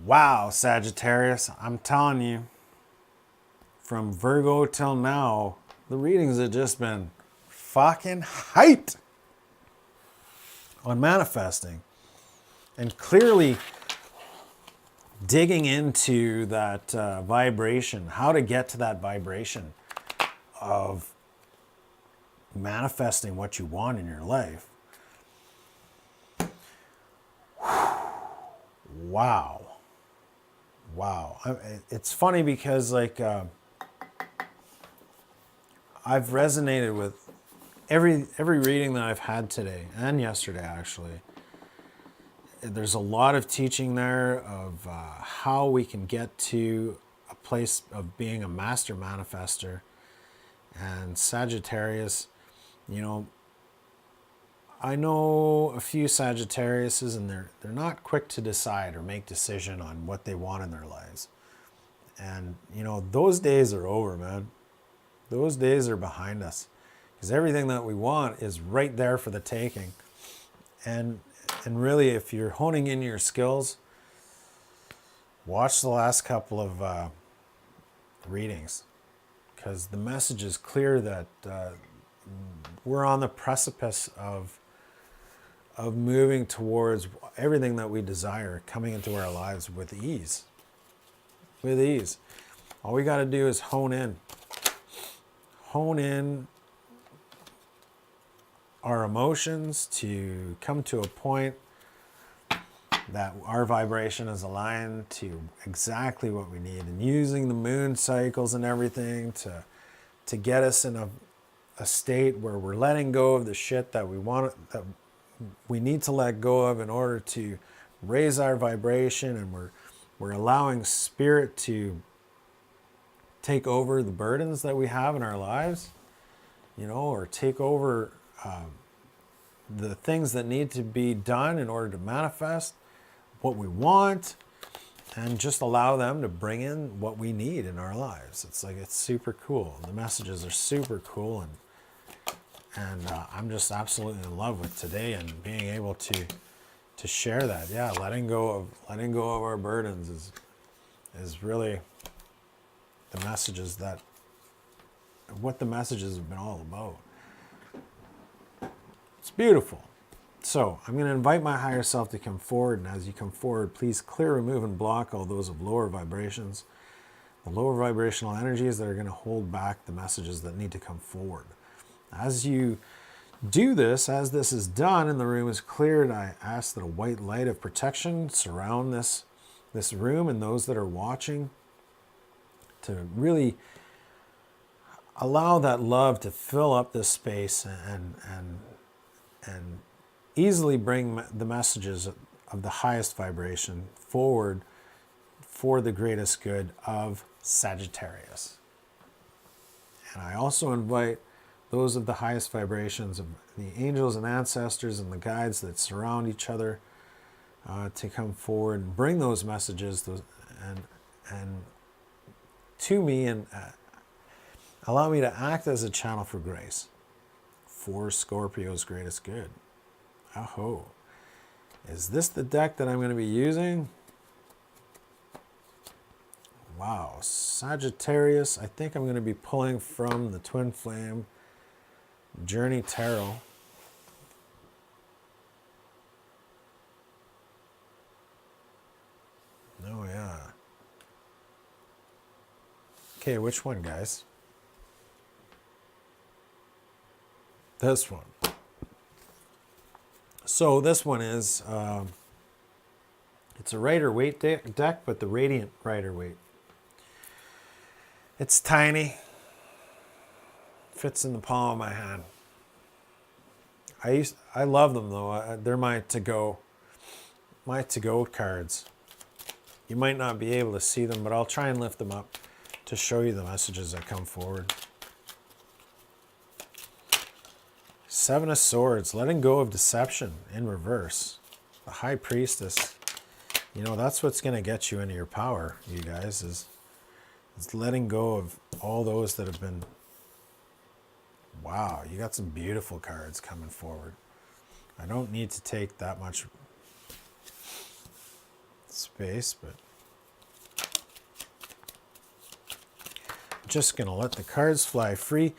Wow, Sagittarius, I'm telling you, from Virgo till now, the readings have just been fucking hyped on manifesting and clearly digging into that vibration, how to get to that vibration of manifesting what you want in your life. Wow. Wow. It's funny because like I've resonated with every reading that I've had today and yesterday actually. There's a lot of teaching there of how we can get to a place of being a master manifester. And Sagittarius, you know, I know a few Sagittariuses and they're not quick to decide or make decision on what they want in their lives. And, you know, those days are over, man. Those days are behind us. Because everything that we want is right there for the taking. And really, if you're honing in your skills, watch the last couple of readings. Because the message is clear that we're on the precipice of moving towards everything that we desire coming into our lives with ease. With ease. All we got to do is hone in. Hone in our emotions to come to a point that our vibration is aligned to exactly what we need, and using the moon cycles and everything to get us in a state where we're letting go of the shit that we want, that we need to let go of in order to raise our vibration, and we're allowing spirit to take over the burdens that we have in our lives, you know, or take over the things that need to be done in order to manifest what we want, and just allow them to bring in what we need in our lives. It's like, it's super cool. The messages are super cool, and I'm just absolutely in love with today and being able to share that. Yeah, letting go of our burdens is really the messages what the messages have been all about. It's beautiful. So I'm going to invite my higher self to come forward, and as you come forward, please clear, remove, and block all those of lower vibrations, the lower vibrational energies that are going to hold back the messages that need to come forward. As you do this, as this is done and the room is cleared, I ask that a white light of protection surround this room and those that are watching, to really allow that love to fill up this space and easily bring the messages of the highest vibration forward for the greatest good of Sagittarius. And I also invite those of the highest vibrations of the angels and ancestors and the guides that surround each other to come forward and bring those messages and to me, and allow me to act as a channel for grace for Scorpio's greatest good. Aho. Is this the deck that I'm going to be using? Wow. Sagittarius. I think I'm going to be pulling from the Twin Flame Journey Tarot. Oh, yeah. Okay, which one, guys? This one. So this one is, it's a Rider-Waite deck, but the Radiant Rider-Waite. It's tiny. fits in the palm of my hand. I love them though. They're my to-go cards. You might not be able to see them, but I'll try and lift them up to show you the messages that come forward. Seven of Swords, letting go of deception in reverse. The High Priestess. You know, that's what's going to get you into your power, you guys, is letting go of all those that have been... Wow, you got some beautiful cards coming forward. I don't need to take that much space, but I'm just going to let the cards fly free.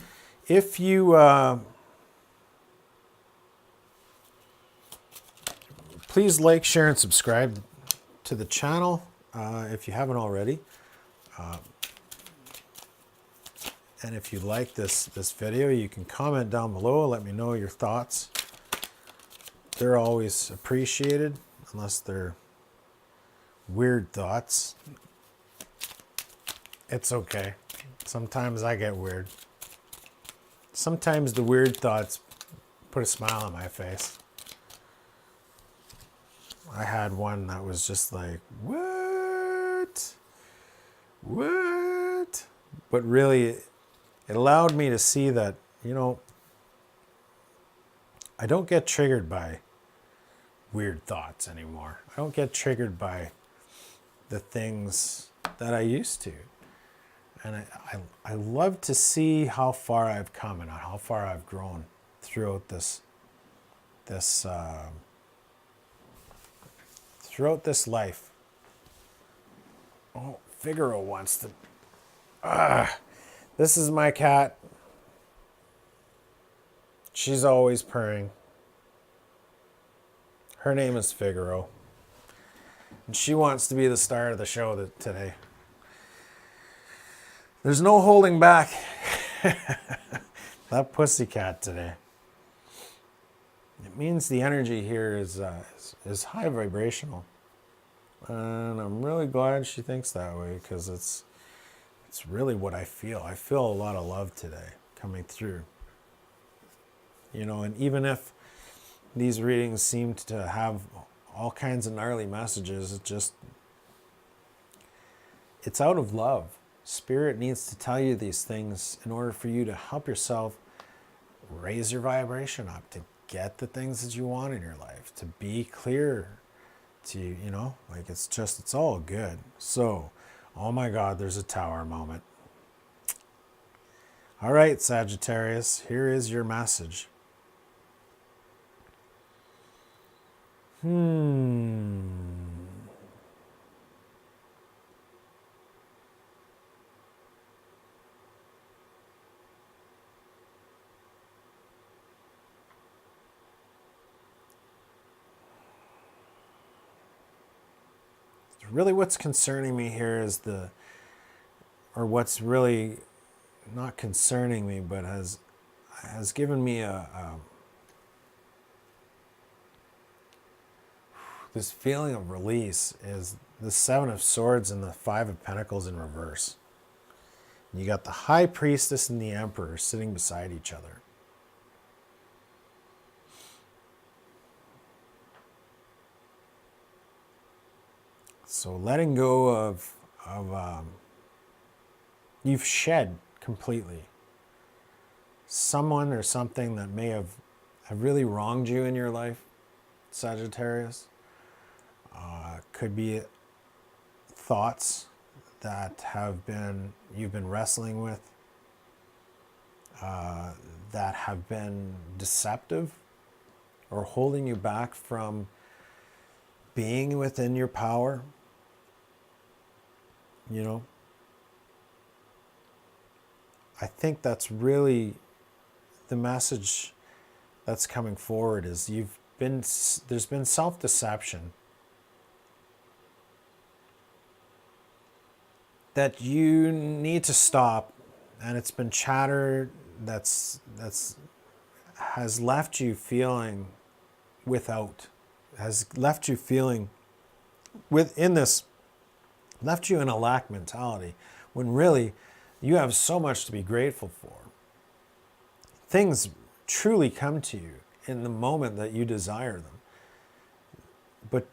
If you... please like, share, and subscribe to the channel if you haven't already. And if you like this video, you can comment down below. Let me know your thoughts. They're always appreciated, unless they're weird thoughts. It's okay. Sometimes I get weird. Sometimes the weird thoughts put a smile on my face. I had one that was just like, what? What? But really, it allowed me to see that, you know, I don't get triggered by weird thoughts anymore. I don't get triggered by the things that I used to. And I love to see how far I've come and how far I've grown throughout this life. Oh, Figaro wants to... This is my cat. She's always purring. Her name is Figaro. And she wants to be the star of the show today. There's no holding back. That pussycat today. It means the energy here is high vibrational. And I'm really glad she thinks that way, because it's really what I feel. I feel a lot of love today coming through. You know, and even if these readings seem to have all kinds of gnarly messages, it's out of love. Spirit needs to tell you these things in order for you to help yourself raise your vibration up, to get the things that you want in your life, to be clear, to, you know, like it's all good. So, oh my God, there's a Tower moment. All right, Sagittarius, here is your message. Really what's concerning me here is what's really not concerning me, but has given me this feeling of release, is the Seven of Swords and the Five of Pentacles in reverse. You got the High Priestess and the Emperor sitting beside each other. So letting go of you've shed completely someone or something that may have really wronged you in your life, Sagittarius. Could be thoughts that you've been wrestling with, that have been deceptive or holding you back from being within your power. You know, I think that's really the message that's coming forward, is there's been self-deception that you need to stop, and it's been chatter has left you feeling left you in a lack mentality, when really you have so much to be grateful for. things truly come to you in the moment that you desire them. But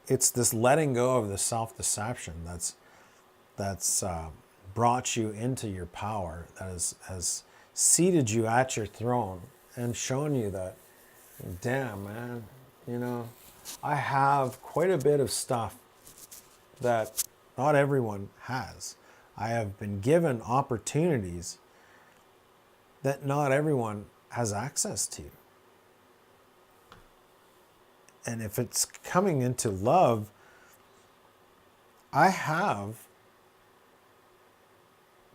it's this letting go of the self-deception that's brought you into your power, that has seated you at your throne and shown you that, damn, man, you know, I have quite a bit of stuff that not everyone has. I have been given opportunities that not everyone has access to. And if it's coming into love, I have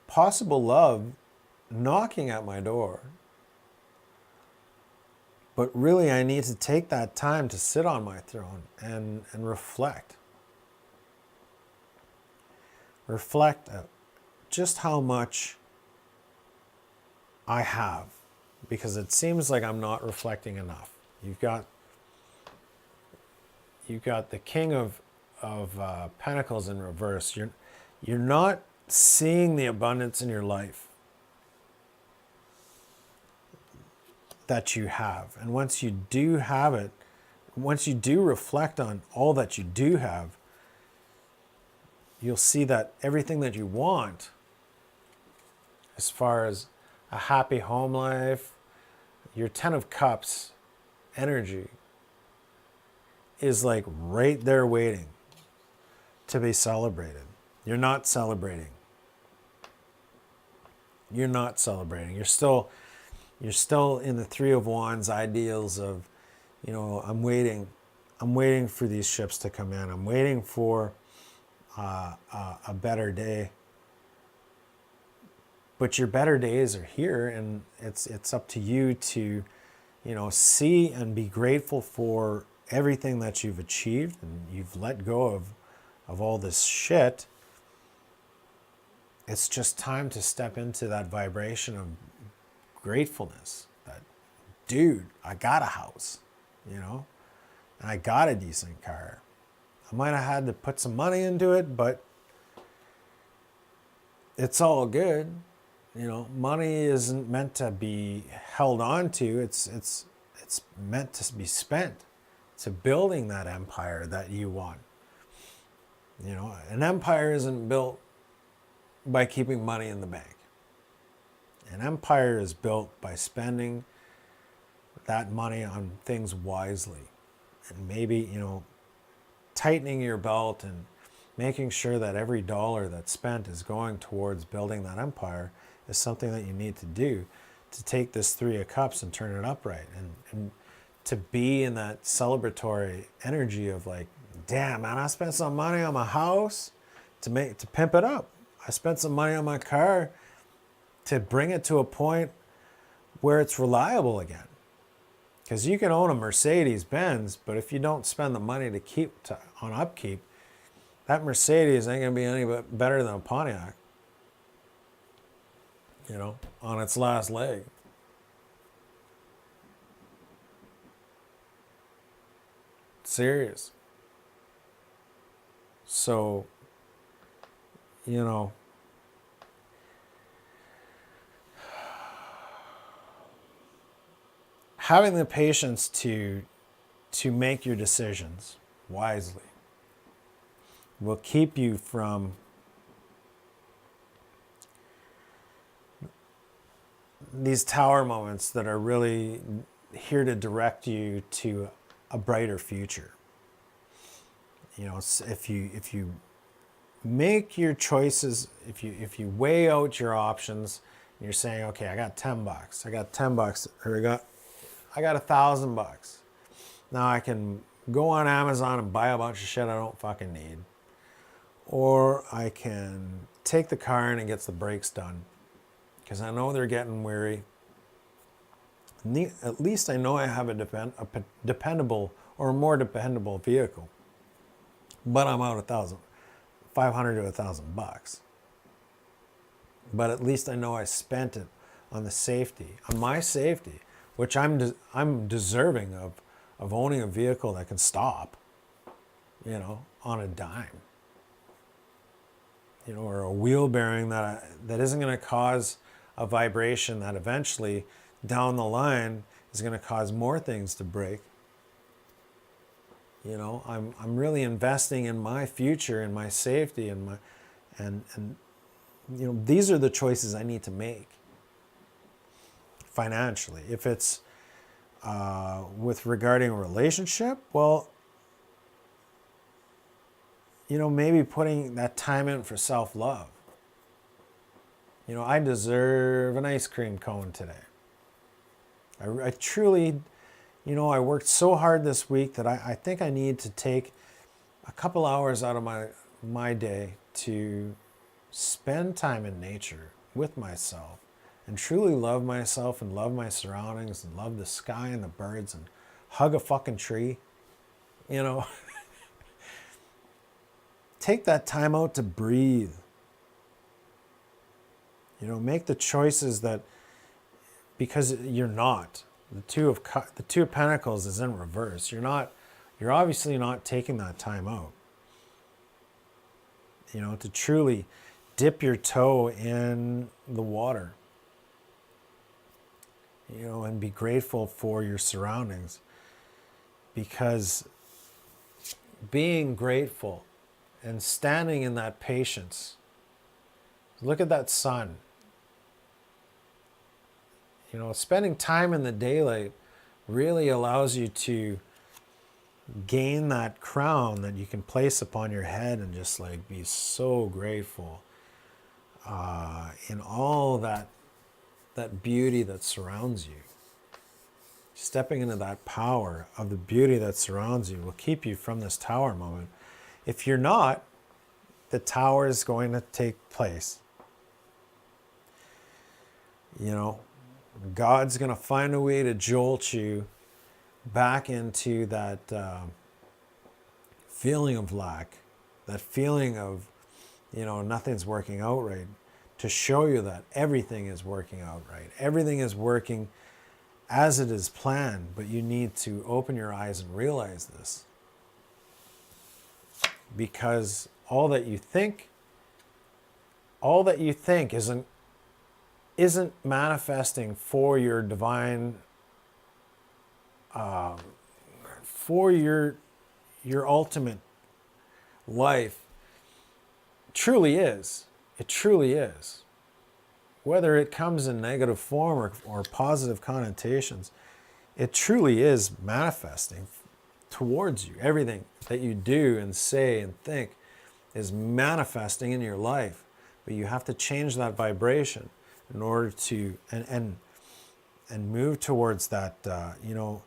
possible love knocking at my door. But really, I need to take that time to sit on my throne and reflect. Reflect just how much I have, because it seems like I'm not reflecting enough. You've got the King of Pentacles in reverse. You're not seeing the abundance in your life that you have. And once you do have it, once you do reflect on all that you do have, you'll see that everything that you want, as far as a happy home life, your 10 of Cups energy is like right there waiting to be celebrated. You're not celebrating. You're not celebrating. You're still in the Three of Wands ideals of, you know, I'm waiting for these ships to come in. I'm waiting for a better day. But your better days are here, and it's up to you to, you know, see and be grateful for everything that you've achieved, and you've let go of all this shit. It's just time to step into that vibration of gratefulness. That, dude, I got a house, you know, and I got a decent car. I might have had to put some money into it, but it's all good. You know, money isn't meant to be held on to. It's meant to be spent to building that empire that you want. You know, an empire isn't built by keeping money in the bank. An empire is built by spending that money on things wisely. And maybe, you know, tightening your belt and making sure that every dollar that's spent is going towards building that empire is something that you need to do to take this Three of Cups and turn it upright, and to be in that celebratory energy of like, damn, man, I spent some money on my house to pimp it up. I spent some money on my car to bring it to a point where it's reliable again. Because you can own a Mercedes Benz, but if you don't spend the money on upkeep, that Mercedes ain't gonna be any better than a Pontiac, you know, on its last leg. Serious. So, you know, having the patience to make your decisions wisely will keep you from these tower moments that are really here to direct you to a brighter future. You know, if you make your choices, if you weigh out your options, and you're saying, okay, I got $10, I got $10, or I got $1,000. Now I can go on Amazon and buy a bunch of shit I don't fucking need. Or I can take the car in and get the brakes done, because I know they're getting weary. At least I know I have a dependable or more dependable vehicle. But I'm out $500 to $1,000. But at least I know I spent it on the safety, on my safety, which I'm deserving of owning a vehicle that can stop, you know, on a dime. You know, or a wheel bearing that isn't going to cause a vibration that eventually down the line is going to cause more things to break. You know, I'm really investing in my future and my safety and my and you know, these are the choices I need to make financially. If it's with regarding a relationship, well, you know, maybe putting that time in for self-love. You know, I deserve an ice cream cone today. I truly, you know, I worked so hard this week that I think I need to take a couple hours out of my day to spend time in nature with myself and truly love myself and love my surroundings and love the sky and the birds and hug a fucking tree, you know. Take that time out to breathe. You know, make the choices that, because you're not. The two of Pentacles is in reverse. You're obviously not taking that time out. You know, to truly dip your toe in the water. You know, and be grateful for your surroundings. Because being grateful and standing in that patience. Look at that sun. You know, spending time in the daylight really allows you to gain that crown that you can place upon your head and just like be so grateful in all that beauty that surrounds you. Stepping into that power of the beauty that surrounds you will keep you from this tower moment. If you're not, the tower is going to take place. You know, God's going to find a way to jolt you back into that feeling of lack, that feeling of, you know, nothing's working out right, to show you that everything is working out right. Everything is working as it is planned, but you need to open your eyes and realize this. Because all that you think isn't manifesting for your divine, for your ultimate life. Truly is. It truly is. Whether it comes in negative form or positive connotations, it truly is manifesting towards you. Everything that you do and say and think is manifesting in your life. But you have to change that vibration in order to and move towards that, you know,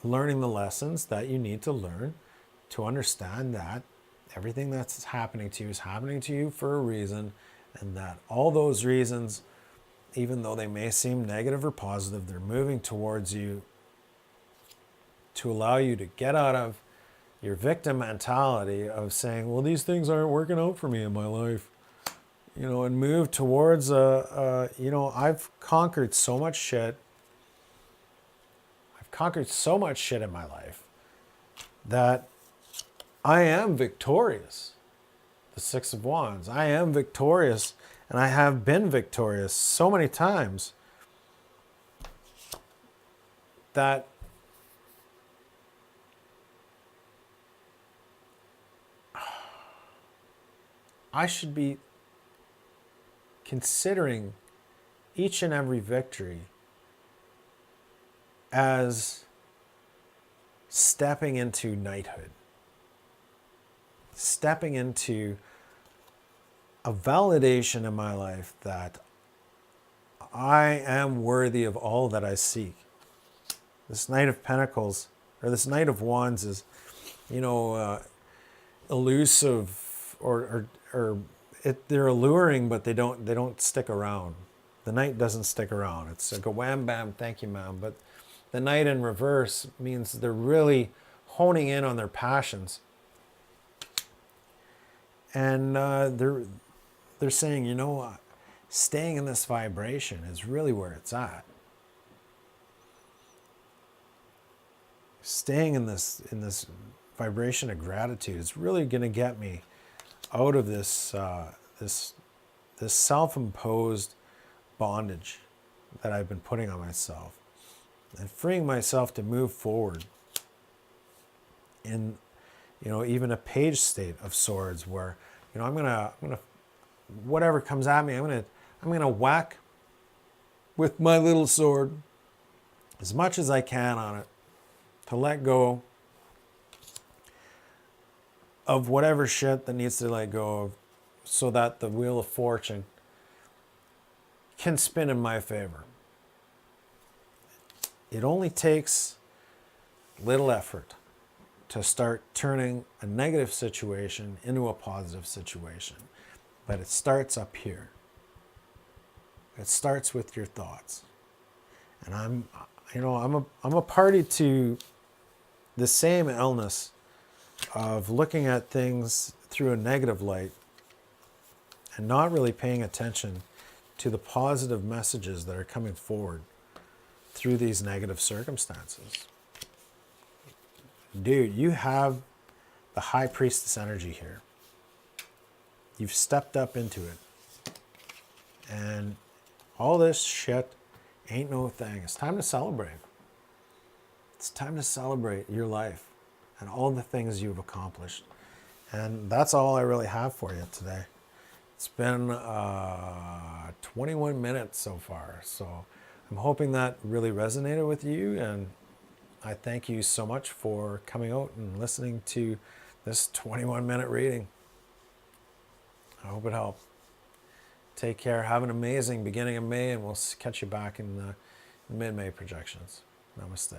learning the lessons that you need to learn to understand that everything that's happening to you is happening to you for a reason, and that all those reasons, even though they may seem negative or positive, they're moving towards you to allow you to get out of your victim mentality of saying, well, these things aren't working out for me in my life. You know, and move towards, you know, I've conquered so much shit. I've conquered so much shit in my life that I am victorious. The Six of Wands. I am victorious, and I have been victorious so many times that I should be considering each and every victory as stepping into knighthood, stepping into a validation in my life that I am worthy of all that I seek. This Knight of Pentacles, or this Knight of Wands is, you know, elusive, they're alluring, but they don't stick around. The Knight doesn't stick around. It's like a wham bam, thank you, ma'am. But the Knight in reverse means they're really honing in on their passions, and they're saying, you know, staying in this vibration is really where it's at. Staying in this vibration of gratitude is really going to get me out of this this self-imposed bondage that I've been putting on myself, and freeing myself to move forward in, even a page state of swords where, I'm gonna whatever comes at me, I'm gonna whack with my little sword as much as I can on it, to let go of whatever shit that needs to let go of, so that the wheel of fortune can spin in my favor. It only takes little effort to start turning a negative situation into a positive situation. But it starts up here. It starts with your thoughts. And I'm a party to the same illness of looking at things through a negative light and not really paying attention to the positive messages that are coming forward through these negative circumstances. Dude, you have the high priestess energy here. You've stepped up into it. And all this shit ain't no thing. It's time to celebrate. It's time to celebrate your life and all the things you've accomplished. And that's all I really have for you today. It's been 21 minutes so far. So I'm hoping that really resonated with you. And I thank you so much for coming out and listening to this 21-minute reading. I hope it helped. Take care. Have an amazing beginning of May, and we'll catch you back in the mid-May projections. Namaste.